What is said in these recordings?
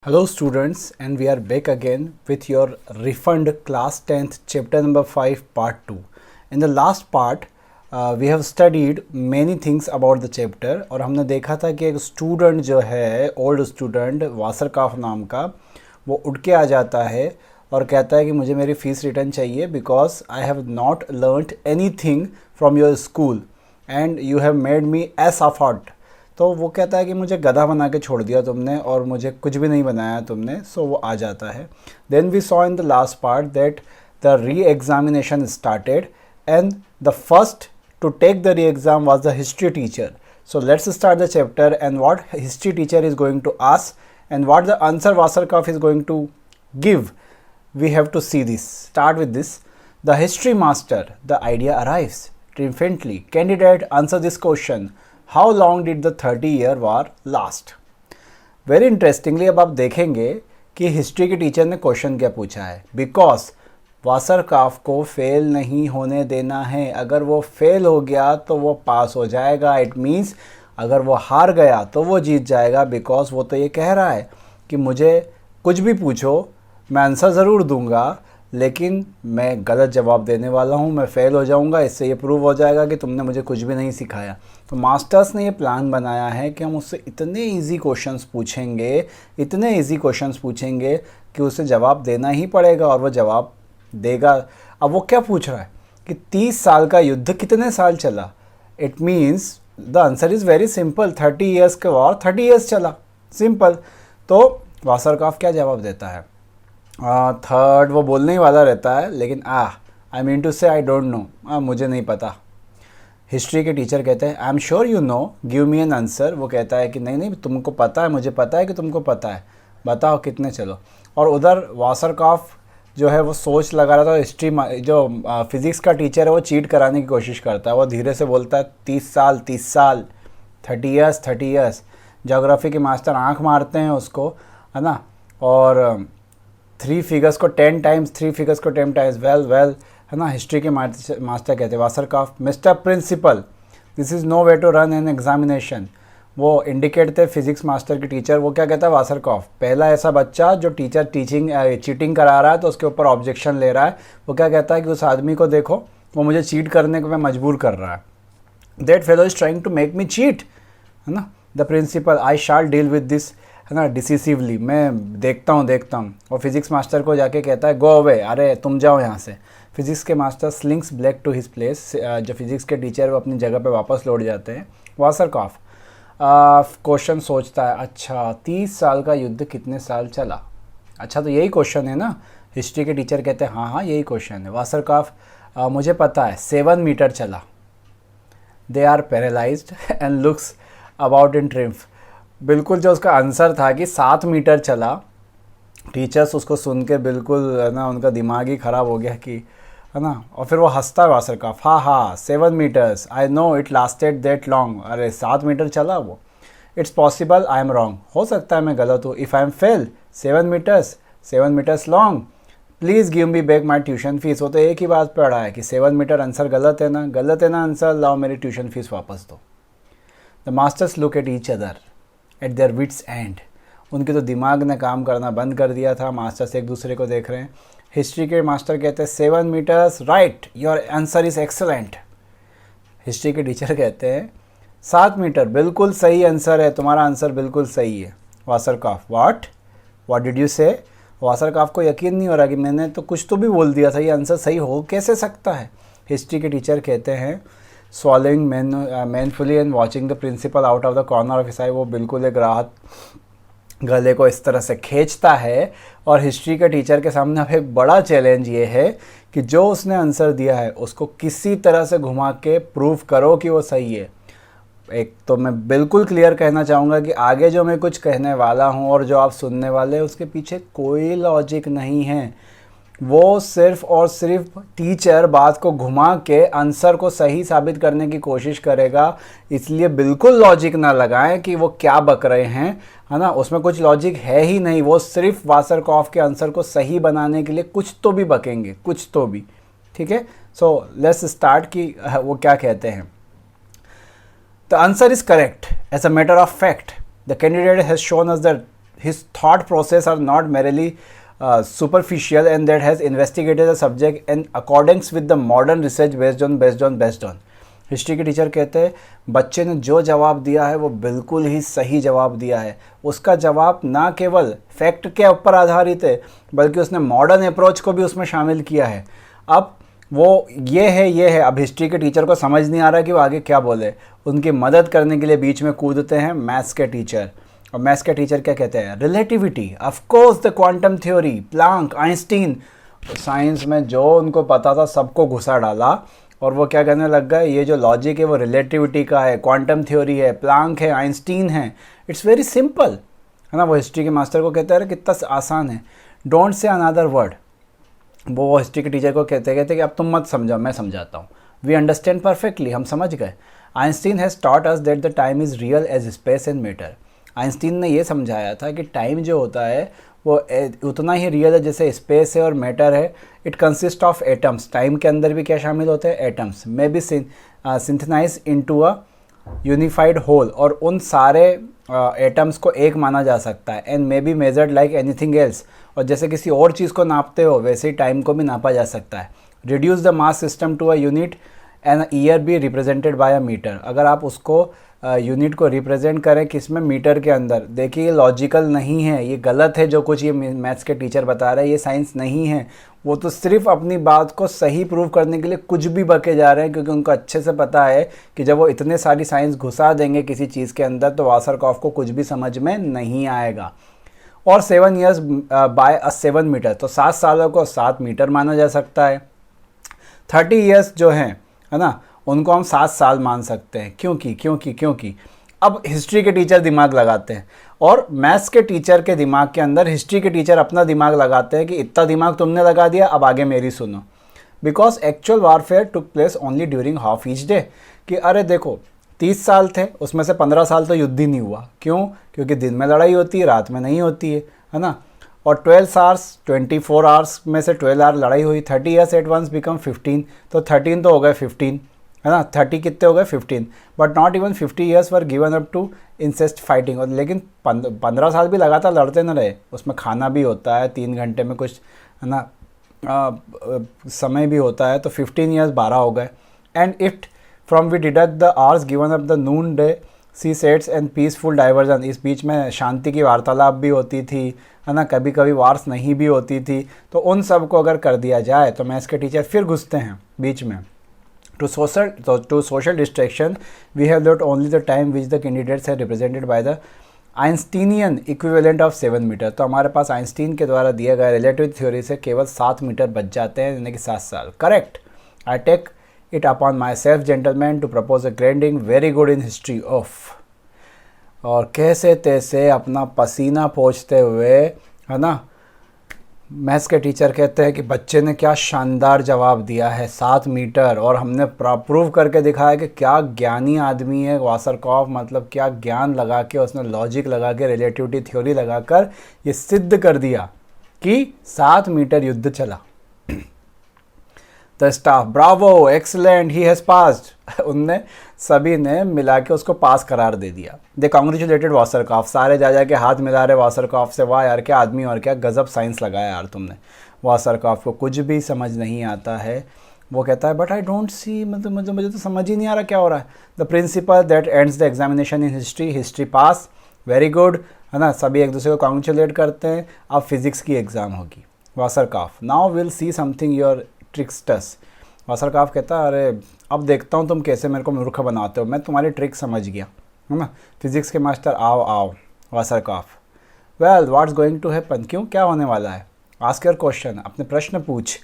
Hello students, and we are back again with your refund class 10th chapter number 5 part 2. In the last part we have studied many things about the chapter और हमने देखा था कि एक student जो है old student वासरकाफ नाम का वो उठ के आ जाता है और कहता है कि मुझे मेरी फ़ीस रिटर्न चाहिए because I have not learned anything from your school and you have made me as effort. तो वो कहता है कि मुझे गधा बना के छोड़ दिया तुमने और मुझे कुछ भी नहीं बनाया तुमने। सो वो आ जाता है। Then we saw in the last part that the reexamination started and the first to take the reexam was the history teacher. So let's start the chapter and what history teacher is going to ask and what the answer Wasserkopf is going to give. We have to see this. Start with this. The history master, the idea arrives triumphantly. Candidate, answer this question. How long did the 30-year war last? Very interestingly, अब आप देखेंगे कि history के teacher ने question क्या पूछा है. Because वासरकाफ को फेल नहीं होने देना है. अगर वो फेल हो गया तो वो पास हो जाएगा. इट मीन्स अगर वो हार गया तो वो जीत जाएगा. बिकॉज वो तो ये कह रहा है कि मुझे कुछ भी पूछो मैं आंसर ज़रूर दूंगा, लेकिन मैं गलत जवाब देने वाला हूँ, मैं फ़ेल हो जाऊँगा. इससे ये प्रूव हो जाएगा कि तुमने मुझे कुछ भी नहीं सिखाया. तो मास्टर्स ने ये प्लान बनाया है कि हम उससे इतने इजी क्वेश्चंस पूछेंगे, इतने इजी क्वेश्चंस पूछेंगे कि उसे जवाब देना ही पड़ेगा और वो जवाब देगा. अब वो क्या पूछ रहा है कि 30 साल का युद्ध कितने साल चला. It means the answer is very simple. 30 years के वॉर 30 ईयर्स चला. सिंपल. तो वासरकाफ क्या जवाब देता है. थर्ड वो बोलने ही वाला रहता है, लेकिन I mean to say I don't know, मुझे नहीं पता. हिस्ट्री के टीचर कहते हैं I am sure you know, give me an answer. वो कहता है कि नहीं नहीं तुमको पता है, मुझे पता है कि तुमको पता है, बताओ कितने चलो. और उधर वासरकाफ जो है वो सोच लगा रहा था. हिस्ट्री जो फिज़िक्स का टीचर है वो चीट कराने की कोशिश करता है. वो धीरे से बोलता है 30 साल 30 साल, 30 ईयर्स 30 ईयर्स. जोग्राफी के मास्टर आँख मारते हैं उसको, है ना, और 3 फिगर्स को 10 टाइम्स, 3 फिगर्स को 10 टाइम्स. वेल है ना. हिस्ट्री के मास्टर कहते हैं Wasserkopf, mister principal this is no way to run an examination. वो इंडिकेट थे फिजिक्स मास्टर के टीचर. वो क्या कहता है वासरकाफ, पहला ऐसा बच्चा जो टीचर चीटिंग करा रहा है तो उसके ऊपर ऑब्जेक्शन ले रहा है. वो क्या कहता है कि उस आदमी को देखो, वो मुझे चीट करने को मैं मजबूर कर रहा है. That fellow is trying to make me cheat, है ना. The principal, I shall deal with this, है ना, डिसिसिवली. मैं देखता हूँ. और फिजिक्स मास्टर को जाके कहता है गो अवे, अरे तुम जाओ यहाँ से. फिजिक्स के master slinks back to his place. जो फिजिक्स के टीचर वो अपनी जगह पे वापस लौट जाते हैं. वासरकाफ क्वेश्चन सोचता है, अच्छा 30 साल का युद्ध कितने साल चला. अच्छा तो यही क्वेश्चन है ना. हिस्ट्री के टीचर कहते हैं हाँ यही क्वेश्चन है. वासरकाफ, मुझे पता है 7 मीटर चला. They are paralysed and looks about in triumph. बिल्कुल जो उसका आंसर था कि 7 मीटर चला, टीचर्स उसको सुन के बिल्कुल, है ना, उनका दिमाग ही ख़राब हो गया कि, है ना. और फिर वो हंसता है वासरकाफ, हाँ 7 metres, I know it lasted that long. अरे 7 मीटर चला वो. It's possible I am wrong, हो सकता है मैं गलत हूँ. If I am fail 7 metres long, please give me back my tuition fees. वो तो एक ही बात पढ़ा है कि 7 मीटर आंसर गलत है ना आंसर, लाओ मेरी ट्यूशन फीस वापस दो. The masters look at each other at their wits end. उनके तो दिमाग ने काम करना बंद कर दिया था. मास्टर्स एक दूसरे को देख रहे हैं. हिस्ट्री के मास्टर कहते हैं 7 metres right, your answer is excellent. History के टीचर कहते हैं 7 मीटर बिल्कुल सही आंसर है, तुम्हारा आंसर बिल्कुल सही है. वासरकाफ, व्हाट डिड यू से. वासरकाफ को यकीन नहीं हो रहा कि मैंने तो कुछ तो भी बोल दिया था, ये आंसर सही हो कैसे सकता है. हिस्ट्री के टीचर कहते हैं swallowing manfully and watching the principal out of the corner of his eye. वो बिल्कुल एक राहत गले को इस तरह से खींचता है. और हिस्ट्री के टीचर के सामने अब एक बड़ा चैलेंज ये है कि जो उसने आंसर दिया है उसको किसी तरह से घुमा के प्रूव करो कि वो सही है. एक तो मैं बिल्कुल क्लियर कहना चाहूँगा कि आगे जो मैं कुछ कहने वाला हूँ और जो आप सुनने वाले हैं उसके पीछे कोई लॉजिक नहीं है. वो सिर्फ और सिर्फ टीचर बात को घुमा के आंसर को सही साबित करने की कोशिश करेगा. इसलिए बिल्कुल लॉजिक ना लगाएं कि वो क्या बक रहे हैं, है ना. उसमें कुछ लॉजिक है ही नहीं. वो सिर्फ वासरकाफ के आंसर को सही बनाने के लिए कुछ तो भी बकेंगे, कुछ तो भी. ठीक है. सो लेट्स स्टार्ट कि वो क्या कहते हैं. The answer is correct as a matter of fact. The candidate has shown us the his thought process are not merely superficial, and that has investigated the subject in accordance with the modern research based on. History के teacher कहते हैं बच्चे ने जो जवाब दिया है वो बिल्कुल ही सही जवाब दिया है, उसका जवाब ना केवल फैक्ट के ऊपर आधारित है बल्कि उसने मॉडर्न अप्रोच को भी उसमें शामिल किया है। अब वो ये है। अब हिस्ट्री के टीचर को समझ नहीं आ रहा कि वो आगे क्या बोले, उनकी मदद करने के लिए बीच में कूदते हैं मैथ्स के टीचर। और मैथ्स के टीचर क्या कहते हैं, relativity, of course the quantum theory, Planck, Einstein. Science में जो उनको पता था सबको घुसा डाला और वो क्या कहने लग गए, ये जो लॉजिक है वो रिलेटिविटी का है, क्वांटम थ्योरी है, प्लैंक है, आइंस्टीन है, इट्स वेरी सिंपल, है ना। वो हिस्ट्री के मास्टर को कहते हैं कितना आसान है, डोंट से अनदर वर्ड। वो हिस्ट्री के टीचर को कहते कि अब तुम मत समझाओ, मैं समझाता हूँ, वी अंडरस्टैंड परफेक्टली, हम समझ गए। Einstein has taught us that the time is real as space and matter. Einstein ने ये समझाया था कि टाइम जो होता है वो उतना ही रियल है जैसे स्पेस है और मैटर है। It consist of atoms, time के अंदर भी क्या शामिल होते हैं, atoms, may be synthesize into a unified whole, और उन सारे एटम्स को एक माना जा सकता है। And may be measured like anything else, और जैसे किसी और चीज़ को नापते हो वैसे ही टाइम को भी नापा जा सकता है। Reduce the mass system to a unit and year be represented by a meter. अगर आप उसको यूनिट को रिप्रेजेंट करें किस में, मीटर के अंदर, देखिए ये लॉजिकल नहीं है, ये गलत है जो कुछ ये मैथ्स के टीचर बता रहे हैं, ये साइंस नहीं है। वो तो सिर्फ अपनी बात को सही प्रूव करने के लिए कुछ भी बके जा रहे हैं, क्योंकि उनको अच्छे से पता है कि जब वो इतने सारी साइंस घुसा देंगे किसी चीज़ के अंदर तो वासरकॉफ को कुछ भी समझ में नहीं आएगा। और 7 years बाय 7 मीटर, तो 7 सालों को 7 मीटर माना जा सकता है। 30 years जो हैं, है ना, उनको हम 7 साल मान सकते हैं। क्योंकि अब हिस्ट्री के टीचर दिमाग लगाते हैं और मैथ्स के टीचर के दिमाग के अंदर हिस्ट्री के टीचर अपना दिमाग लगाते हैं कि इतना दिमाग तुमने लगा दिया, अब आगे मेरी सुनो। Because actual warfare took place only during half each day. कि अरे देखो 30 साल थे, उसमें से 15 साल तो युद्ध ही नहीं हुआ। क्यों? क्योंकि दिन में लड़ाई होती है, रात में नहीं होती है ना। और 12 hours 24 hours में से 12 hour लड़ाई हुई। 30 years एट वंस बिकम 15, तो 13 तो हो गए 15, है ना। 30 कितने हो गए 15, but not even 50 years were given up to incessant fighting. और लेकिन 15 साल भी लगातार लड़ते न रहे, उसमें खाना भी होता है 3 घंटे में कुछ, है ना, समय भी होता है। तो 15 years 12 हो गए। And it from we deduct the hours given up the noon day siestas and peaceful diversion. इस बीच में शांति की वार्तालाप भी होती थी, है ना, कभी कभी वार्स नहीं भी होती थी। तो उन सब को अगर कर दिया जाए तो मैथ्स के टीचर फिर घुसते हैं बीच में। To social distraction, we have left only the time which the candidates are represented by the Einsteinian equivalent of 7 meter. तो हमारे पास आइंस्टीन के द्वारा दिए गए रिलेटिव थ्योरी से केवल 7 मीटर बच जाते हैं, यानी कि 7 साल। Correct. I take it upon my self gentleman to propose a grading very good in history of. और कैसे तैसे अपना पसीना पोंछते हुए, है ना, मैथ्स के टीचर कहते हैं कि बच्चे ने क्या शानदार जवाब दिया है, 7 मीटर। और हमने प्रूव करके दिखाया कि क्या ज्ञानी आदमी है वासरकॉफ, मतलब क्या ज्ञान लगा के उसने लॉजिक लगा के रिलेटिविटी थ्योरी लगाकर ये सिद्ध कर दिया कि 7 मीटर युद्ध चला। The staff, Bravo, excellent, he has passed. उनने सभी ने मिला के उसको पास करार दे दिया। दे कॉन्ग्रेचुलेटेड वासरकॉफ, सारे जा के हाथ मिला रहे वासरकॉफ से। वाह यार क्या आदमी, और क्या गजब साइंस लगाया यार तुमने। वासरकॉफ को कुछ भी समझ नहीं आता है। वो कहता है बट आई डोंट सी, मतलब मुझे तो समझ ही नहीं आ रहा क्या हो रहा है। The principal that ends the examination in history pass, very good, है ना। सभी एक दूसरे को कॉन्ग्रेचुलेट करते हैं। अब फिजिक्स की एग्ज़ाम होगी। Wasserkopf, now will see something your tricksters. Wasserkopf कहता है अरे अब देखता हूँ तुम कैसे मेरे को मूर्ख बनाते हो, मैं तुम्हारी ट्रिक समझ गया, है ना। फिजिक्स के मास्टर, आओ। Wasserkopf, well what's going to happen, क्यों, क्या होने वाला है। आस्क योर क्वेश्चन, अपने प्रश्न पूछ।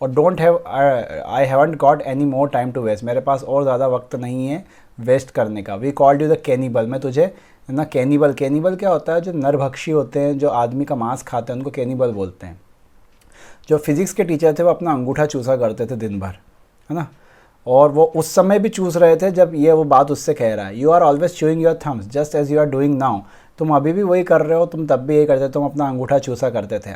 और don't have, I haven't got any more time to waste, मेरे पास और ज़्यादा वक्त नहीं है वेस्ट करने का। We called you the cannibal, मैं तुझे ना कैनिबल क्या होता है, जो नरभक्षी होते हैं, जो आदमी का मांस खाते हैं, उनको कैनिबल बोलते हैं। जो फिजिक्स के टीचर थे वो अपना अंगूठा चूसा करते थे दिन भर, है ना। और वो उस समय भी चूस रहे थे जब ये वो बात उससे कह रहा है। You are always chewing your thumbs just as you are doing now, तुम अभी भी वही कर रहे हो, तुम तब भी यही करते, तुम अपना अंगूठा चूसा करते थे।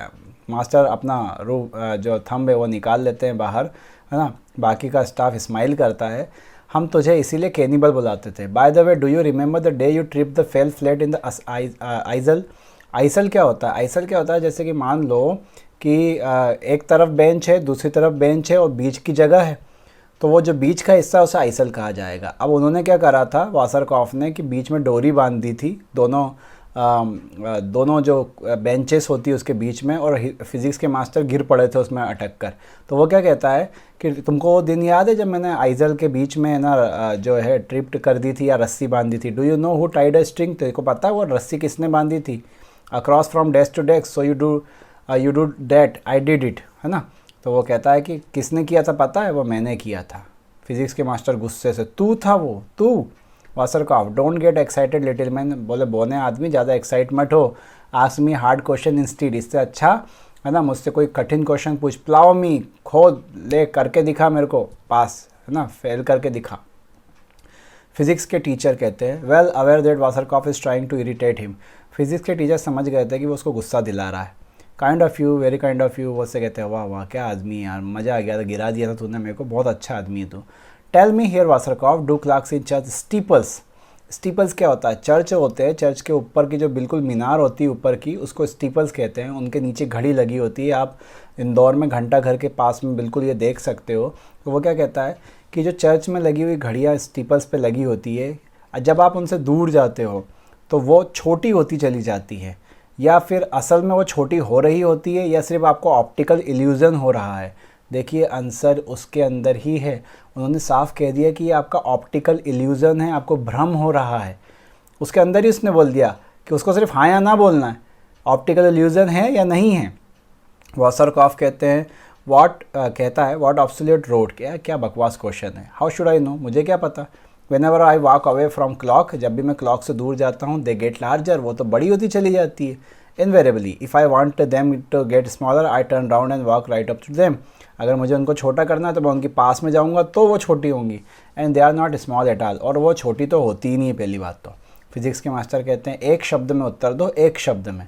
मास्टर अपना जो थंब है वो निकाल लेते हैं बाहर, है ना। बाकी का स्टाफ स्माइल करता है। हम तुझे इसीलिए कैनिबल बुलाते थे। By the way, do you remember the day you trip the fail flat in the Aizawl. Isle क्या होता है? आइसल क्या होता है, जैसे कि मान लो कि एक तरफ बेंच है, दूसरी तरफ बेंच है और बीच की जगह है, तो वो जो बीच का हिस्सा उसे आइसल कहा जाएगा। अब उन्होंने क्या करा था वासरकॉफ ने कि बीच में डोरी बांध दी थी दोनों जो बेंचेस होती है उसके बीच में, और फिज़िक्स के मास्टर गिर पड़े थे उसमें अटक कर। तो वो क्या कहता है कि तुमको वो दिन याद है जब मैंने आइजल के बीच में ना जो है ट्रिप्ट कर दी थी या रस्सी बांधी थी? Do you know who tied a string? तेरे को पता है वो रस्सी किसने बांधी थी? Across from desk to desk, so you do that, I did it, है ना। तो वो कहता है कि किसने किया था पता है? वो मैंने किया था। फिज़िक्स के मास्टर गुस्से से, तू था वो, तू? Wasserkopf, don't get excited little man, बोले बोने आदमी ज़्यादा एक्साइट मत हो, ask me hard question instead, इससे अच्छा है ना मुझसे कोई कठिन क्वेश्चन पूछ। प्लाव मी, खोद ले, करके दिखा मेरे को, पास है ना, फेल करके दिखा। फिज़िक्स के टीचर कहते हैं, well aware that Wasserkopf is trying to irritate him. Physics के टीचर समझ गए थे कि वो उसको गुस्सा दिला रहा है। Kind of you, very kind of you, वो से कहते हैं, वाह वाह क्या आदमी है यार, मज़ा आ गया था, गिरा दिया था तूने मेरे को, बहुत अच्छा आदमी है तू। Tell me here Wasserkopf, do clocks in church steeples? Steeples क्या होता है? चर्च होते हैं, चर्च के ऊपर की जो बिल्कुल मीनार होती है ऊपर की, उसको स्टीपल्स कहते हैं। उनके नीचे घड़ी लगी होती है, आप इंदौर में घंटा घर के पास में बिल्कुल ये देख सकते हो। तो वो क्या कहता है कि जो चर्च में लगी हुई घड़ियाँ स्टीपल्स पे लगी होती है, जब आप उनसे दूर जाते हो तो वो छोटी होती चली जाती है, या फिर असल में वो छोटी हो रही होती है, या सिर्फ आपको ऑप्टिकल इल्यूज़न हो रहा है। देखिए आंसर उसके अंदर ही है। उन्होंने साफ कह दिया कि ये आपका ऑप्टिकल इल्यूज़न है, आपको भ्रम हो रहा है। उसके अंदर ही उसने बोल दिया कि उसको सिर्फ हाँ या ना बोलना है, ऑप्टिकल इल्यूज़न है या नहीं है। वासरकॉफ कहते हैं, कहता है व्हाट ऑब्सोल्यूट रोड, क्या बकवास क्वेश्चन है, हाउ शुड आई नो, मुझे क्या पता। Whenever I walk away from clock, जब भी मैं क्लॉक से दूर जाता हूँ, दे गेट लार्जर, वो तो बड़ी होती चली जाती है। Invariably if I want them to get smaller, I turn round and walk right up to them. अगर मुझे उनको छोटा करना है तो मैं उनके पास में जाऊँगा तो वो छोटी होंगी, and they are not small at all, और वो छोटी तो होती ही नहीं है पहली बात। तो फिज़िक्स के मास्टर कहते हैं एक शब्द में उत्तर दो, एक शब्द में।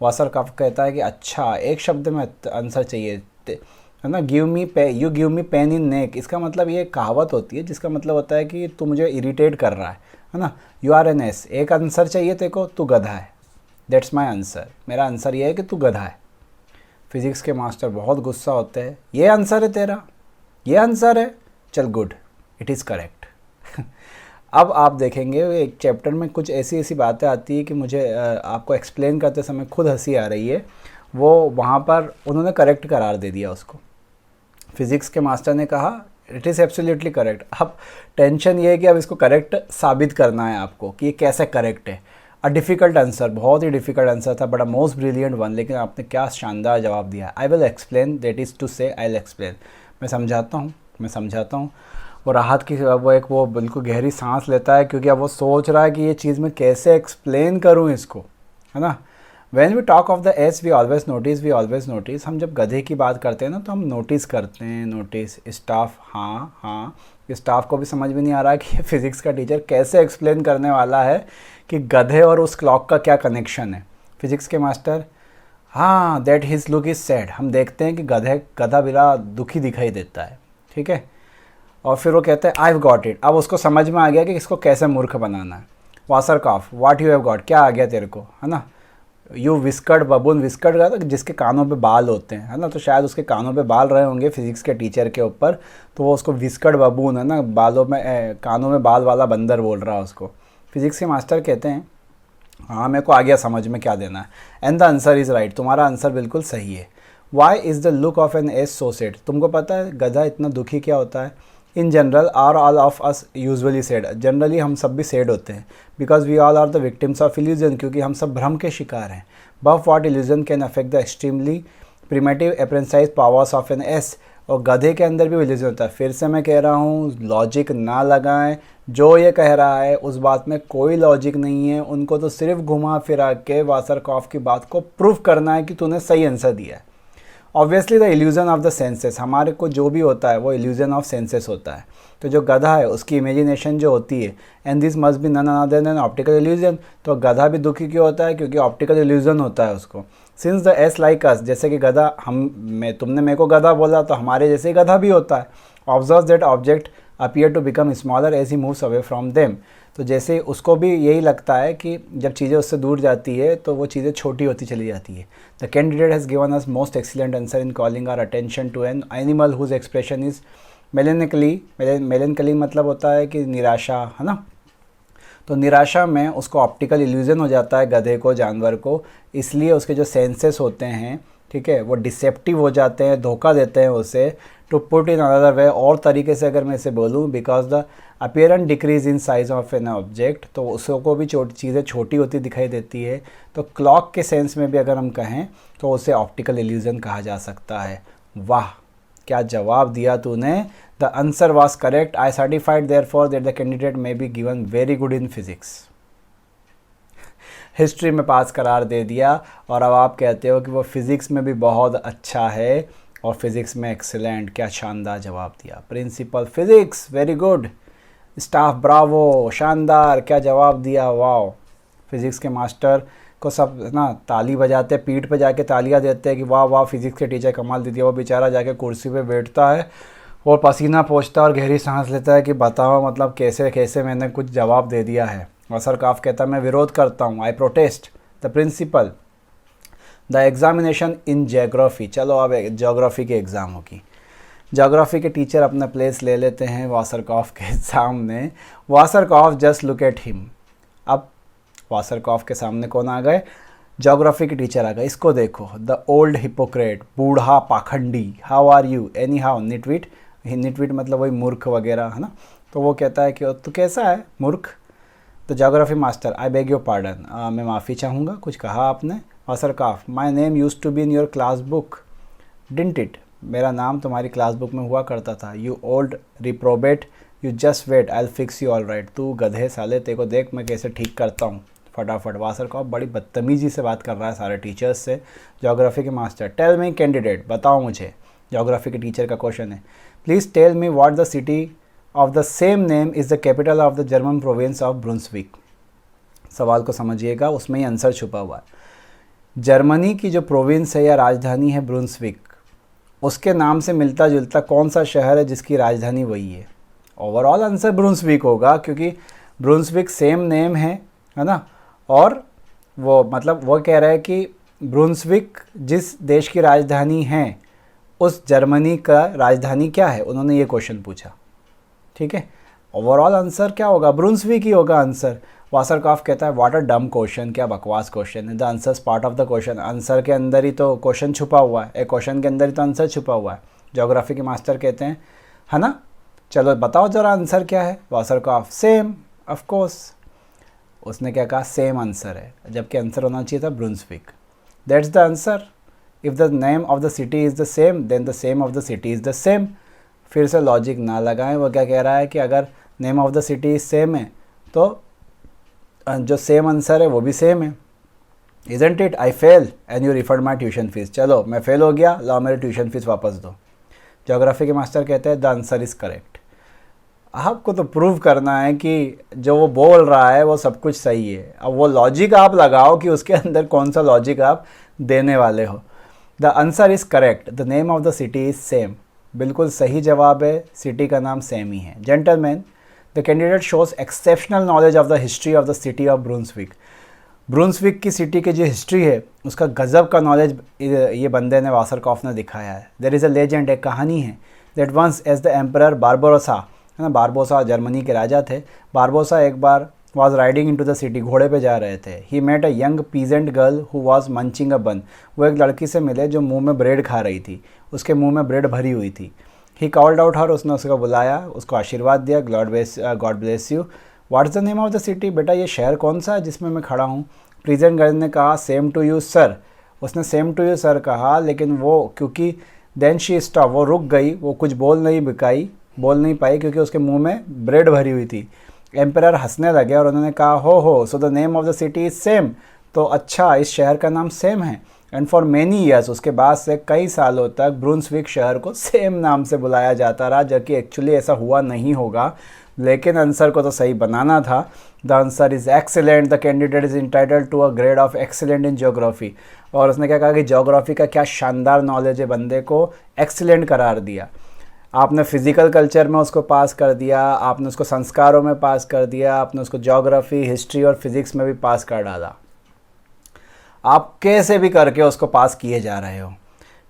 वासरकॉफ कहता है कि अच्छा एक शब्द में आंसर चाहिए, है ना, give me you give me pen in neck. इसका मतलब ये कहावत होती है जिसका मतलब होता है कि तू मुझे इरिटेट कर रहा है ना। यू आर एन एस, एक आंसर चाहिए तेरे को, तू गधा है, दैट्स माई आंसर, मेरा आंसर ये है कि तू गधा है। फिज़िक्स के मास्टर बहुत गुस्सा होते हैं, ये आंसर है तेरा, ये आंसर है, चल गुड, इट इज़ करेक्ट। अब आप देखेंगे एक चैप्टर में कुछ ऐसी ऐसी बातें आती है कि मुझे आपको एक्सप्लेन करते समय खुद हंसी आ रही है। वो वहाँ पर उन्होंने करेक्ट करार दे दिया उसको। फिज़िक्स के मास्टर ने कहा इट इज़ एब्सोल्युटली करेक्ट। अब टेंशन ये है कि अब इसको करेक्ट साबित करना है आपको कि ये कैसे करेक्ट है। अ डिफ़िकल्ट आंसर, बहुत ही डिफ़िकल्ट आंसर था, बड़ा मोस्ट ब्रिलियंट वन, लेकिन आपने क्या शानदार जवाब दिया। I will explain, that is to say I will explain, मैं समझाता हूँ। वो राहत की वो बिल्कुल गहरी सांस लेता है, क्योंकि अब वो सोच रहा है कि ये चीज़ मैं कैसे एक्सप्लेन करूँ इसको, है ना। When we talk of the S, we always notice, हम जब गधे की बात करते हैं ना तो हम नोटिस करते हैं, नोटिस स्टाफ, हाँ, स्टाफ को भी समझ में नहीं आ रहा कि फिज़िक्स का टीचर कैसे एक्सप्लेन करने वाला है कि गधे और उस क्लॉक का क्या कनेक्शन है। फिज़िक्स के मास्टर, हाँ, that his look is sad, हम देखते हैं कि गधा बिला दुखी दिखाई देता है, ठीक है। और फिर वो कहते हैं आई हैव गॉट इट, अब उसको समझ में आ गया कि इसको कैसे मूर्ख बनाना है। वासरकॉफ, व्हाट यू हैव गॉट, क्या आ गया तेरे को, है ना। यू विस्कर्ड बबून, विस्कर्ड का जिसके कानों पे बाल होते हैं, है ना, तो शायद उसके कानों पे बाल रहे होंगे फिज़िक्स के टीचर के ऊपर, तो वो उसको विस्कर्ड बबून, है ना, बालों में कानों में बाल वाला बंदर बोल रहा है उसको। फिज़िक्स के मास्टर कहते हैं हाँ मेरे को आ गया समझ में क्या देना है, and the answer is right, तुम्हारा आंसर बिल्कुल सही है। Why is the look of an ass so sad, तुमको पता है गधा इतना दुखी क्या होता है। In general are all of us usually sad, generally हम सब भी सैड होते हैं, because we all are the victims of illusion, क्योंकि हम सब भ्रम के शिकार हैं। But what illusion can affect the extremely primitive अप्रेंसाइज powers of an S, और गधे के अंदर भी इल्यूजन होता है। फिर से मैं कह रहा हूँ, लॉजिक ना लगाएं, जो ये कह रहा है उस बात में कोई लॉजिक नहीं है, उनको तो सिर्फ घुमा फिरा के वासरकॉफ की बात को प्रूफ करना है कि तूने सही आंसर दिया है। Obviously the illusion of the senses, हमारे को जो भी होता है वो इल्यूजन ऑफ सेंसेस होता है। तो जो गधा है उसकी इमेजिनेशन जो होती है, and this must be none other than optical illusion, तो गधा भी दुखी क्यों होता है, क्योंकि ऑप्टिकल इल्यूजन होता है उसको। Since the S like us, जैसे कि गधा, तुमने मेरे को गधा बोला तो हमारे जैसे ही गधा भी होता है। Observe that object appear to become smaller as he moves away from them, तो जैसे उसको भी यही लगता है कि जब चीज़ें उससे दूर जाती है तो वो चीज़ें छोटी होती चली जाती है। The candidate has given us most excellent answer in calling our attention to an animal whose expression is melancholy. Melancholy मतलब होता है कि निराशा, है ना। तो निराशा में उसको ऑप्टिकल इल्यूजन हो जाता है गधे को, जानवर को, इसलिए उसके जो सेंसेस होते हैं, ठीक है, वो डिसेप्टिव हो जाते हैं, धोखा देते हैं उसे। To put in another way, और तरीके से अगर मैं इसे बोलूँ, because the appearance decrease in size of an object, तो उसको भी चीज़ें छोटी होती दिखाई देती है। तो क्लॉक के सेंस में भी अगर हम कहें तो उसे ऑप्टिकल इल्यूजन कहा जा सकता है। वाह, क्या जवाब दिया तूने। The answer was correct. I certified therefore that the candidate may be given very good in physics. History में पास करार दे दिया, और अब आप कहते हो कि वो फिज़िक्स में भी बहुत अच्छा है और फिज़िक्स में एक्सीलेंट। क्या शानदार जवाब दिया। Principal physics very good, staff bravo, शानदार, क्या जवाब दिया। वाओ, फिज़िक्स के मास्टर को सब ना ताली बजाते, पीठ पे जाके तालियां देते हैं कि वाह वाह, फिज़िक्स के टीचर कमाल दे दिया। वो बेचारा जाके कुर्सी पे बैठता है और पसीना पोंछता है और गहरी सांस लेता है कि बताओ मतलब कैसे कैसे मैंने कुछ जवाब दे दिया है। और सरकाफ कहता है मैं विरोध करता हूँ, I protest the principal. The examination in geography. चलो अब ज्योग्राफी के एग्ज़ाम होगी। ज्योग्राफी के टीचर अपना प्लेस ले लेते हैं वासरकॉफ के सामने। वासरकॉफ जस्ट लुक एट हिम। अब वासरकॉफ के सामने कौन आ गए? ज्योग्राफी के टीचर आ गए। इसको देखो, द ओल्ड हिपोक्रेट, बूढ़ा पाखंडी। How are you? Anyhow, nitwit. Nitwit मतलब वही मूर्ख वगैरह, है ना। तो वो कहता है कि तू कैसा है मूर्ख। तो geography master, I beg your pardon, मैं माफ़ी चाहूँगा, कुछ कहा आपने। Wasserkopf, my name used to be in your class book didn't it. मेरा नाम तुम्हारी क्लास बुक में हुआ करता था। You old reprobate, you just wait, I will fix you all right. तू गधे साले, तेरे को देख मैं कैसे ठीक करता हूँ फटाफट। वासरकॉफ बड़ी बदतमीजी से बात कर रहा है सारे टीचर्स से। ज्योग्राफी के मास्टर, टेल मी कैंडिडेट, बताओ मुझे। ज्योग्राफी के टीचर का क्वेश्चन है, please tell me what the city of the same name is the capital of the German province of Brunswick. सवाल को समझिएगा, उसमें ही आंसर छुपा हुआ है। जर्मनी की जो प्रोविंस है या राजधानी है ब्रुंसविक, उसके नाम से मिलता जुलता कौन सा शहर है जिसकी राजधानी वही है? ओवरऑल आंसर ब्रुंसविक होगा, क्योंकि ब्रुंसविक सेम नेम है ना। और वो मतलब वो कह रहा है कि ब्रुंसविक जिस देश की राजधानी है उस जर्मनी का राजधानी क्या है, उन्होंने ये क्वेश्चन पूछा। ठीक है, ओवरऑल आंसर क्या होगा? ब्रुंसविक ही होगा आंसर। वासरकॉफ कहता है व्हाट अ डम क्वेश्चन, क्या बकवास क्वेश्चन है। The answer part of the question, answer के अंदर ही तो क्वेश्चन छुपा हुआ है, एक क्वेश्चन के अंदर ही तो आंसर छुपा हुआ है। ज्योग्राफी के मास्टर कहते हैं, है ना, चलो बताओ जरा आंसर क्या है। वासरकॉफ, सेम, ऑफ कोर्स। उसने क्या कहा? सेम आंसर है, जबकि आंसर होना चाहिए था Brunswick. That's the answer. If the name of the city is the same then the same of the city is the same. फिर से लॉजिक ना लगाएं। वो क्या कह रहा है कि अगर name of the city same है तो जो सेम आंसर है वो भी सेम है। Isn't it? I fail and you refund my tuition fees. चलो मैं फेल हो गया, लाओ मेरी ट्यूशन फीस वापस दो। ज्योग्राफी के मास्टर कहते हैं द आंसर इज़ करेक्ट। आपको तो प्रूव करना है कि जो वो बोल रहा है वो सब कुछ सही है। अब वो लॉजिक आप लगाओ कि उसके अंदर कौन सा लॉजिक आप देने वाले हो। The answer is correct, the name of the city is same. बिल्कुल सही जवाब है, सिटी का नाम सेम ही है। Gentleman, the candidate shows exceptional knowledge of the history of the city of Brunswick. Brunswick की सिटी की जो हिस्ट्री है उसका गजब का नॉलेज ये बंदे ने, वासरकॉफ ने दिखाया है। देयर इज़ अ लेजेंड, एक कहानी है, that once as the emperor Barbarossa, है ना, बारबोसा जर्मनी के राजा थे। बारबोसा एक बार was riding into the city, घोड़े पे जा रहे थे। He met a young peasant girl who was munching a bun. वो एक लड़की से मिले जो मुंह में ब्रेड खा रही थी, उसके मुंह में ब्रेड भरी हुई थी। ही कॉल्ड आउट हर, उसने उसको बुलाया, उसको आशीर्वाद दिया, God bless you. What's the name of the city? बेटा ये शहर कौन सा है जिसमें मैं खड़ा हूँ? प्रीजेंट गर्ल ने कहा सेम टू यू सर। उसने सेम टू यू सर कहा, लेकिन वो क्योंकि देन शी स्टॉप, वो रुक गई, वो कुछ बोल नहीं पाई क्योंकि उसके मुंह में ब्रेड भरी हुई थी। एम्परर हंसने लगे और उन्होंने कहा हो so the name of the city is same. तो अच्छा, इस शहर का नाम सेम है। एंड फॉर मैनी ईयर्स, उसके बाद से कई सालों तक ब्रुंसविक शहर को सेम नाम से बुलाया जाता रहा, जबकि एक्चुअली ऐसा हुआ नहीं होगा, लेकिन आंसर को तो सही बनाना था। The answer is excellent, the candidate is entitled to a grade of excellent in geography. और उसने क्या कहा कि ज्योग्राफी का क्या शानदार नॉलेज है, बंदे को एक्सीलेंट करार दिया। आपने फिज़िकल कल्चर में उसको पास कर दिया, आपने उसको संस्कारों में पास कर दिया, आपने उसको ज्योग्राफी, हिस्ट्री और फिज़िक्स में भी पास कर डाला। आप कैसे भी करके उसको पास किए जा रहे हो।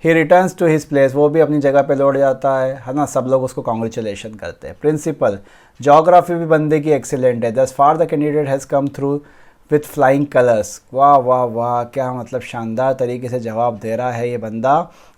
He returns to his place, वो भी अपनी जगह पे लौट जाता है ना। सब लोग उसको कॉन्ग्रेचुलेशन करते हैं। प्रिंसिपल, ज्योग्राफी भी बंदे की एक्सीलेंट है। दस far the candidate has come through with flying colours. वाह वाह वाह, क्या मतलब शानदार तरीके से जवाब दे रहा है ये बंदा।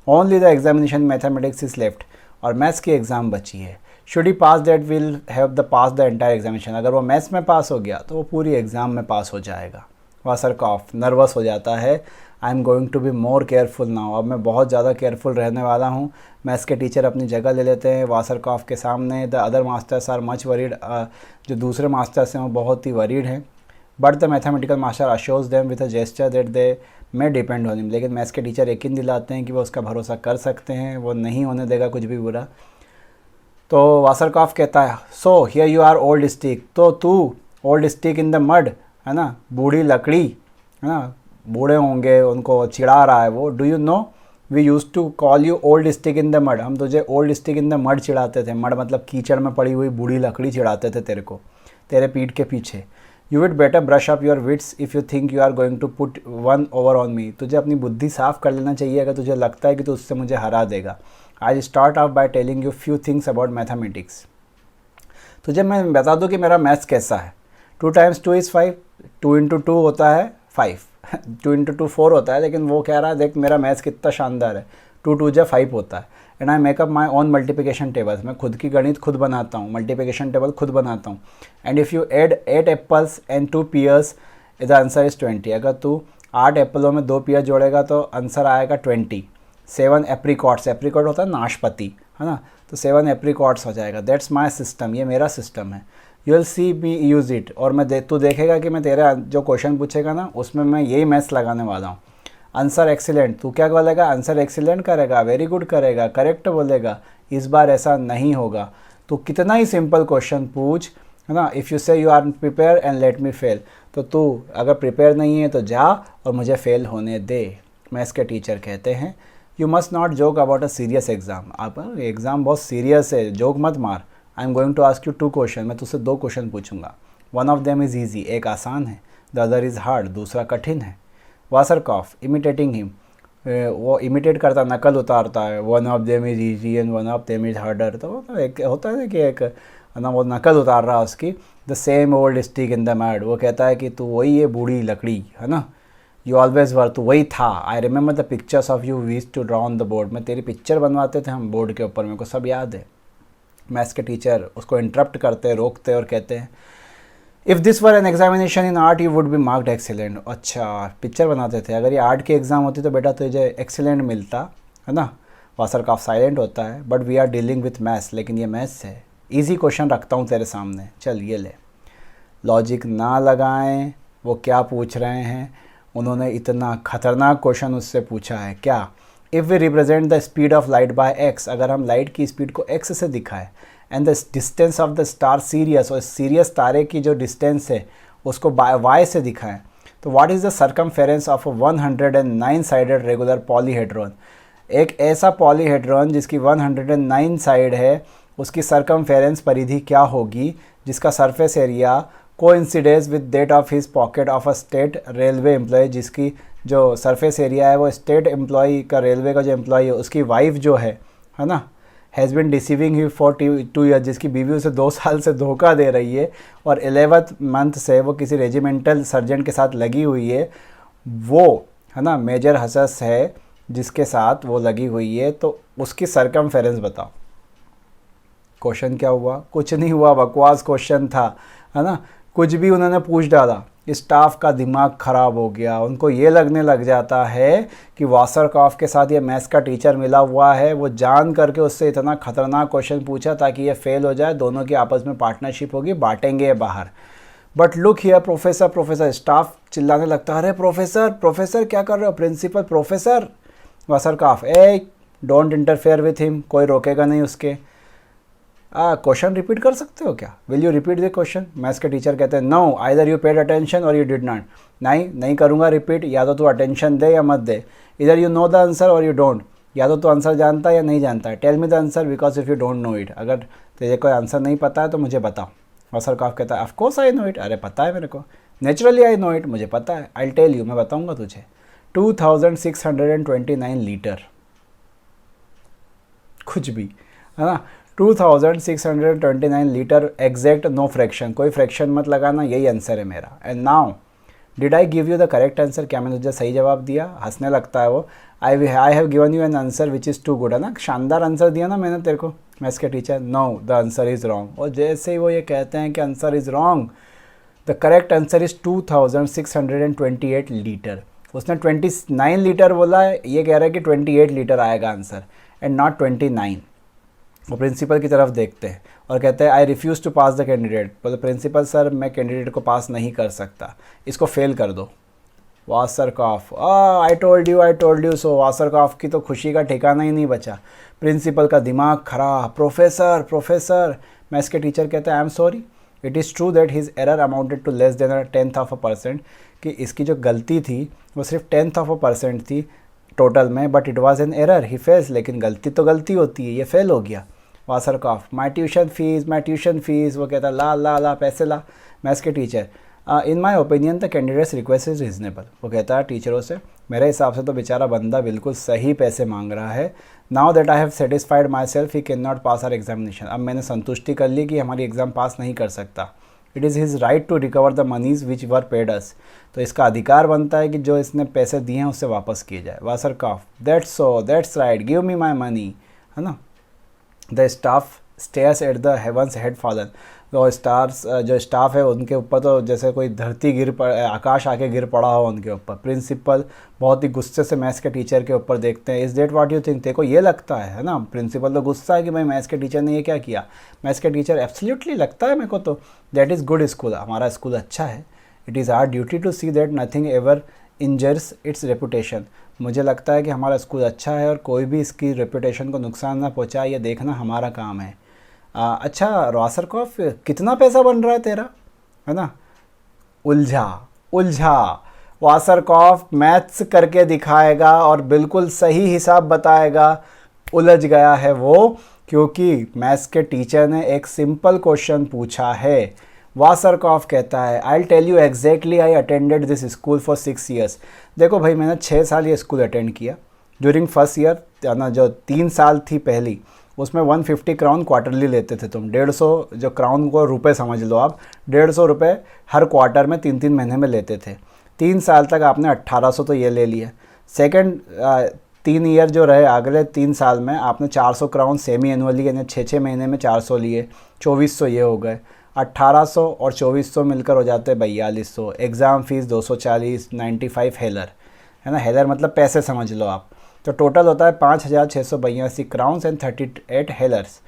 Only the examination mathematics is left, और मैथ्स की एग्ज़ाम बची है। Should he pass that will have the pass the entire examination. अगर वो मैथ्स में पास हो गया तो वो पूरी एग्ज़ाम में पास हो जाएगा। वासरकॉफ नर्वस हो जाता है। I am going to be more careful now, अब मैं बहुत ज़्यादा केयरफुल रहने वाला हूँ। मैथ्स के टीचर अपनी जगह ले लेते हैं वासरकॉफ के सामने। The other masters are much worried, जो दूसरे मास्टर्स हैं वो बहुत ही वरीड हैं। But the mathematical master assures them with a gesture that they may depend on him. लेकिन मैथ्स के टीचर यकीन दिलाते हैं कि वो उसका भरोसा कर सकते हैं, वो नहीं होने देगा कुछ भी बुरा। तो वासरकॉफ कहता है, so here you are old stick, तो तू old stick in the mud, है ना, बूढ़ी लकड़ी, है ना, बूढ़े होंगे उनको चिढ़ा रहा है वो। Do you know we use to call you old stick in the mud, हम तुझे old stick in the mud चिढ़ाते थे। मड मतलब कीचड़ में पड़ी हुई बूढ़ी लकड़ी चिढ़ाते थे तेरे को, तेरे पीठ के पीछे। You would better brush up your wits if you think you are going to put one over on me. तुझे अपनी बुद्धि साफ कर लेना चाहिए अगर तुझे लगता है कि तू उससे मुझे हरा देगा। I start of by telling you few things about mathematics. तुझे मैं बता दूँ कि मेरा मैथ्स कैसा है। 2 times 2 is 5, 2 into 2 होता है 5, 2 into 2 4 होता है। लेकिन वो कह रहा है देख मेरा मैथ्स कितना शानदार है, 2 2 जा 5 होता है। And eye makeup my own multiplication tables, मैं खुद की गणित खुद बनाता हूँ, मल्टीप्लिकेशन टेबल खुद बनाता हूँ। And if you add 8 apples and 2 pears the answer is 20। अगर तू 8 एप्पलों में 2 pear जोड़ेगा तो आंसर आएगा 20। 7 एप्रीकॉट्स, एप्रीकॉट होता है नाशपाती, है ना, तो 7 एप्रीकॉट्स हो जाएगा। दैट्स माई सिस्टम, ये मेरा सिस्टम है। You will see me use it, और मैं तू देखेगा कि मैं तेरे जो क्वेश्चन पूछेगा ना उसमें मैं यही मैथ्स लगाने वाला हूँ। आंसर एक्सीलेंट, तू क्या बोलेगा, आंसर एक्सीलेंट करेगा, वेरी गुड करेगा, करेक्ट बोलेगा। इस बार ऐसा नहीं होगा। तो कितना ही सिंपल क्वेश्चन पूछ, है ना। If you say you are prepare and let me fail, तो तू अगर प्रिपेयर नहीं है तो जा और मुझे फेल होने दे। मैथ्स के टीचर कहते हैं, you must not joke about a serious exam. आप एग्ज़ाम बहुत सीरियस है, जोक मत मार। I am going to ask you 2 question, मैं तुझसे 2 क्वेश्चन पूछूंगा। One of them is easy, एक आसान है, द अदर इज़ हार्ड, दूसरा कठिन है। वासरकॉफ इमिटेटिंग हिम, वो इमिटेट करता, नकल उतारता है। One of them is easy and one of them is harder, तो एक होता है कि एक ना वो नकल उतार रहा है उसकी। The same old stick in the mad, वो कहता है कि तू वही है बूढ़ी लकड़ी, है ना। यू ऑलवेज वर, तू वही था। I remember the pictures of you we used to draw on the board, मैं तेरी पिक्चर बनवाते थे हम बोर्ड के ऊपर, मेरे को सब याद है। मैथ्स के टीचर उसको इंटरप्ट करते, रोकते और कहते हैं, if this were an examination in art you would be marked excellent. अच्छा, पिक्चर बनाते थे, अगर ये आर्ट की एग्ज़ाम होती तो बेटा तुझे एक्सीलेंट मिलता, है ना। वासरकॉफ साइलेंट होता है, but we are dealing with maths, लेकिन ये मैथ्स है। ईजी क्वेश्चन रखता हूँ तेरे सामने, चल ये ले। लॉजिक ना लगाएं, वो क्या पूछ रहे हैं, उन्होंने इतना खतरनाक क्वेश्चन उससे पूछा है। क्या, if we represent the speed of light by X, अगर हम लाइट की स्पीड को एक्स से दिखाएं, and the distance of the star Sirius, और सीरियस तारे की जो डिस्टेंस है उसको बाय वाई से दिखाएं, तो what is the circumference of a 109 sided regular polyhedron. एक ऐसा पॉलीहेड्रॉन जिसकी 109 साइड है, उसकी सर्कमफेरेंस परिधि क्या होगी, जिसका surface area coincidence with that of his pocket of a state railway employ, जिसकी जो सरफेस एरिया है वो स्टेट एम्प्लॉय का, रेलवे का जो एम्प्लॉय है उसकी वाइफ जो है ना, has been deceiving he for 2 year, जिसकी बीवी उसे 2 साल से धोखा दे रही है, और 11th मंथ से वो किसी रेजिमेंटल सर्जन के साथ लगी हुई है, वो है ना मेजर हसस है जिसके साथ वो लगी हुई है, तो उसकी सर्कमफेरेंस बताओ। क्वेश्चन क्या हुआ, कुछ नहीं हुआ, बकवास क्वेश्चन था, है ना, कुछ भी उन्होंने पूछ डाला। स्टाफ का दिमाग ख़राब हो गया, उनको ये लगने लग जाता है कि वासरकॉफ के साथ ये मैथ्स का टीचर मिला हुआ है, वो जान करके उससे इतना खतरनाक क्वेश्चन पूछा ताकि ये फेल हो जाए, दोनों की आपस में पार्टनरशिप होगी, बांटेंगे बाहर। But look here professor, professor, staff चिल्लाने लगता है, अरे प्रोफेसर, प्रोफेसर क्या कर रहे हो, principal, professor. Wasserkopf, ah don't interfere with him, कोई रोकेगा नहीं उसके। क्वेश्चन रिपीट कर सकते हो क्या, will you repeat the question. Maths के टीचर कहते हैं, no, either you paid attention or you did not. नहीं करूँगा रिपीट, या तो तू अटेंशन दे या मत दे। इधर यू नो द आंसर और यू डोंट, या तो तू आंसर जानता है या नहीं जानता है। Tell me the answer because if you don't know it, अगर तुझे कोई आंसर नहीं पता है तो मुझे बताओ। वासरकॉफ कहता है of course I know it, अरे पता है मेरे को, नेचुरली आई नो इट, मुझे पता है, आई टेल यू, मैं बताऊंगा तुझे। 2629 लीटर, कुछ भी है ना, 2629 लीटर एग्जैक्ट, नो फ्रैक्शन, कोई फ्रैक्शन मत लगाना, यही आंसर है मेरा। And now did I give you the correct answer, क्या मैंने तुझे सही जवाब दिया? हंसने लगता है वो। I have given you an answer which is too good, है ना, शानदार आंसर दिया ना मैंने तेरे को, मैथ्स के teacher. No, the answer is wrong. और जैसे ही वो ये कहते हैं कि answer is wrong, the correct answer is 2628 litre. उसने 29 लीटर बोला है, ये कह रहा है कि 28 लीटर आएगा आंसर एंड नॉट 29। वो प्रिंसिपल की तरफ देखते हैं और कहते हैं I refuse to pass the candidate. बोले प्रिंसिपल सर मैं कैंडिडेट को पास नहीं कर सकता, इसको फेल कर दो। वासरकॉफ, आई टोल्ड यू सो। वासरकॉफ की तो खुशी का ठिकाना ही नहीं बचा। प्रिंसिपल का दिमाग खराब, प्रोफेसर। मैथ्स के टीचर कहते हैं I am sorry, it is true that his error amounted to less than 0.1%, कि इसकी जो गलती थी वो सिर्फ 0.1% थी टोटल में, but it was an error, he fails. लेकिन गलती तो गलती होती है, ये फेल हो गया। वासरकॉफ, माई ट्यूशन फीस, वो कहता ला पैसे ला। मैथ्स के teacher, in my opinion the candidates request is reasonable. वो कहता है टीचरों से, मेरे हिसाब से तो बेचारा बंदा बिल्कुल सही पैसे मांग रहा है। Now that I have satisfied my self he can not pass are examination. अब मैंने संतुष्टि कर ली कि हमारी एग्ज़ाम पास नहीं कर सकता। It is his right to recover the moneys which were paid us. तो इसका अधिकार बनता है कि जो इसने पैसे दिए हैं उससे वापस किए जाए। Wasserkopf, that's right, give me my money, है ना। The staff stares at the heavens head fallen. तो जो स्टाफ है उनके ऊपर तो जैसे कोई धरती आकाश आके गिर पड़ा हो उनके ऊपर। प्रिंसिपल बहुत ही गुस्से से मैथ्स के टीचर के ऊपर देखते हैं। Is that what you think, तेरे को ये लगता है ना। प्रिंसिपल तो गुस्सा है कि भाई मैथ्स के टीचर ने ये क्या किया। मैथ्स के टीचर, एब्सोल्युटली लगता है मेरे को तो, दैट इज़ गुड स्कूल, हमारा स्कूल अच्छा है। It is our duty to see that nothing ever injures its reputation. मुझे लगता है कि हमारा स्कूल अच्छा है और कोई भी इसकी रेपुटेशन को नुकसान ना पहुँचाए, ये देखना हमारा काम है। अच्छा वासरकॉफ, कितना पैसा बन रहा है तेरा, है ना। उलझा। वासरकॉफ मैथ्स करके दिखाएगा और बिल्कुल सही हिसाब बताएगा। उलझ गया है वो, क्योंकि मैथ्स के टीचर ने एक सिंपल क्वेश्चन पूछा है। वासरकॉफ कहता है I tell you exactly, I attended this school for 6 years। देखो भाई, मैंने 6 साल ये स्कूल अटेंड किया। ड्यूरिंग फर्स्ट ईयर ना, जो 3 साल थी पहली, उसमें 150 क्राउन क्वार्टरली लेते थे तुम। 150, जो क्राउन को रुपए समझ लो आप, 150 रुपये हर क्वार्टर में 3-3 महीने में लेते थे। 3 साल तक आपने 1800 तो ये ले लिया। सेकंड 3 ईयर जो रहे, अगले 3 साल में आपने 400 क्राउन सेमी एनुअली, यानी 6-6 महीने में 400 लिए, 2400 ये हो गए। 1800 और 2400 मिलकर हो जाते 4200। एग्ज़ाम फ़ीस 240, 95 हेलर, है ना। हेलर मतलब पैसे समझ लो आप। तो टोटल होता है 5682 क्राउन्स एंड 38 हेलर्स।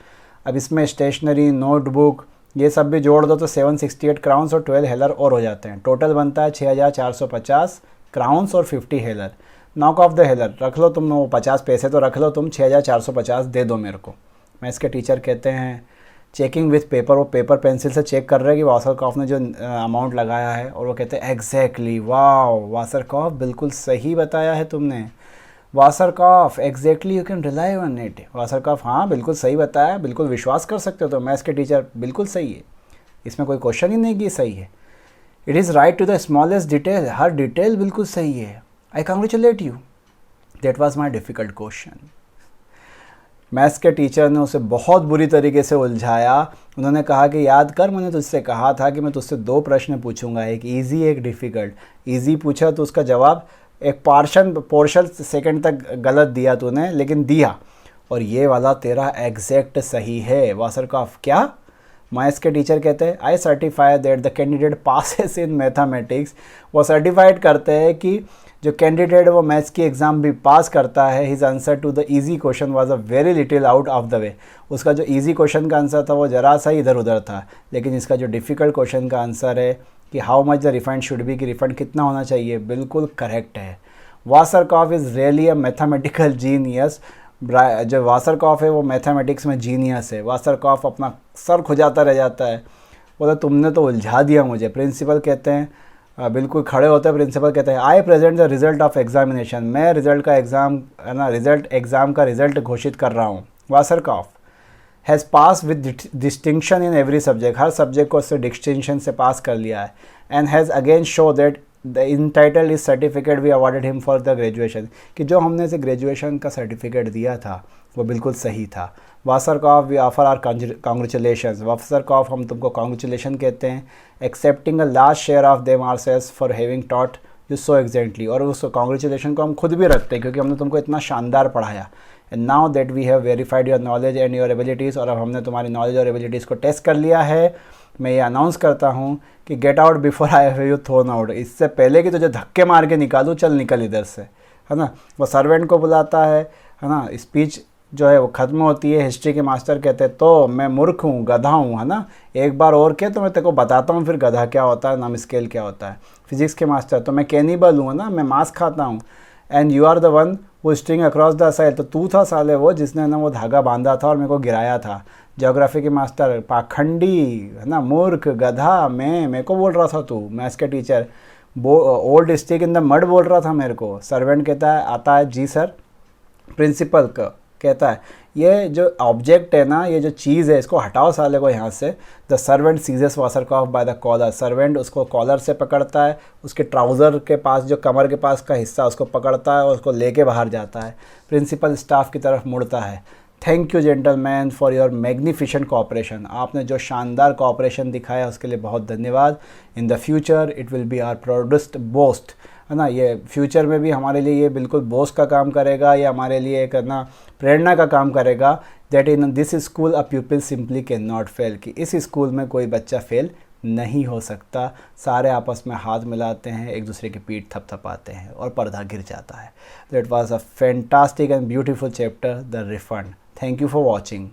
अब इसमें स्टेशनरी, नोटबुक, ये सब भी जोड़ दो तो 768 क्राउन्स और 12 हेलर और हो जाते हैं। टोटल बनता है 6450 क्राउन्स और 50 हेलर। नॉक ऑफ द हेलर रख लो तुम, वो 50 पैसे तो रख लो तुम, 6450 दे दो मेरे को। मैं इसके टीचर कहते हैं चेकिंग विथ पेपर, वो पेपर पेंसिल से चेक कर रहे हैं कि वासरकॉफ ने जो अमाउंट लगाया है, और वो कहते हैं एग्जैक्टली, वाओ वासरकॉफ बिल्कुल सही बताया है तुमने। Wasserkopf, exactly you can rely on it. Wasserkopf, हाँ बिल्कुल सही बताया, बिल्कुल विश्वास कर सकते हो। तो मैथ्स के टीचर, बिल्कुल सही है, इसमें कोई क्वेश्चन ही नहीं कि सही है। It is right to the smallest detail, हर डिटेल बिल्कुल सही है। I congratulate you, that was my difficult question. Maths के टीचर ने उसे बहुत बुरी तरीके से उलझाया। उन्होंने कहा कि याद कर, मैंने तुझसे कहा था कि मैं तुझसे 2 प्रश्न पूछूंगा, एक ईजी एक डिफ़िकल्ट। ईजी पूछा तो उसका जवाब एक पोर्शन सेकंड तक गलत दिया तूने, लेकिन दिया, और ये वाला तेरा एग्जैक्ट सही है। वासरकॉफ, क्या? मैथ्स के टीचर कहते हैं I certify that the candidate passes in mathematics. वो सर्टिफाइड करते हैं कि जो कैंडिडेट वो मैथ्स की एग्ज़ाम भी पास करता है। His answer to the easy question was a very little out of the way. उसका जो इजी क्वेश्चन का आंसर था वो ज़रा सा इधर उधर था, लेकिन इसका जो डिफ़िकल्ट क्वेश्चन का आंसर है कि how much the refund should be, कि रिफंड कितना होना चाहिए, बिल्कुल करेक्ट है। Wasserkopf is really a mathematical genius. जो वासरकॉफ है वो मैथमेटिक्स में जीनियस है। वासरकॉफ अपना सर खुजाता रह जाता है, बोला तुमने तो उलझा दिया मुझे। प्रिंसिपल कहते हैं बिल्कुल खड़े होते हैं, प्रिंसिपल कहते हैं I present the result of examination, मैं रिजल्ट का एग्ज़ाम है ना, एग्ज़ाम का रिजल्ट घोषित कर रहा हूँ। Wasserkopf has pass with distinction in every subject, हर सब्जेक्ट को उससे डिस्टिंक्शन से पास कर लिया है। And has again show that the entitle is certificate we awarded him for the graduation, कि जो हमने इसे ग्रेजुएशन का सर्टिफिकेट दिया था वो बिल्कुल सही था। Wasserkopf we offer our congratulation, Wasserkopf हम तुमको कॉन्ग्रेचुलेशन कहते हैं। Excepting a large share of them ourselves for having taught you so exactly, और उस कॉन्ग्रेचुलेशन को हम खुद भी रखते हैं क्योंकि हमने तुमको इतना शानदार पढ़ाया। And now that we have verified your knowledge and your abilities, और अब हमने तुम्हारी नॉलेज और एबिलिटीज़ को टेस्ट कर लिया है, मैं ये अनाउंस करता हूँ कि get out before I have you thrown out, इससे पहले कि तुझे धक्के मार के निकालूँ, चल निकल इधर से, है ना। वो सर्वेंट को बुलाता है ना। स्पीच जो है वो ख़त्म होती है। हिस्ट्री के मास्टर कहते हैं तो मैं मूर्ख हूँ, गधा हूँ, है ना, एक बार और क्या तो मैं तेरे को बताता हूँ फिर गधा क्या होता है, नम स्केल क्या होता है। फिजिक्स के मास्टर तो मैं कैनिबल हूँ ना, मैं मांस खाता हूँ। And you are the one who string across the aisle, तो तू था साले वो जिसने ना वो धागा बांधा था और मेरे को गिराया था। ज्योग्राफी के मास्टर पाखंडी, है ना, मूर्ख, गधा, मैं मेरे को बोल रहा था तू। मैथ्स के teacher old stick in the mud बोल रहा था मेरे को। सर्वेंट कहता है आता है जी सर। प्रिंसिपल का कहता है ये जो ऑब्जेक्ट है ना, ये जो चीज़ है इसको हटाओ साले को यहाँ से। The servant seizes Wasserkopf by the collar, servant उसको कॉलर से पकड़ता है, उसके ट्राउज़र के पास जो कमर के पास का हिस्सा उसको पकड़ता है और उसको लेके बाहर जाता है। प्रिंसिपल स्टाफ की तरफ मुड़ता है। Thank you gentleman for your magnificent cooperation, आपने जो शानदार कोऑपरेशन दिखाया उसके लिए बहुत धन्यवाद। In the future it will be our proudest boast, है ना, ये फ्यूचर में भी हमारे लिए ये बिल्कुल बोस्ट का काम करेगा, ये हमारे लिए एक ना प्रेरणा का काम करेगा। That in this school a प्यूपिल simply can not fail, कि इस स्कूल में कोई बच्चा फेल नहीं हो सकता। सारे आपस में हाथ मिलाते हैं, एक दूसरे की पीठ थपथपाते हैं और पर्दा गिर जाता है। That was a fantastic and beautiful chapter the refund. Thank you for watching.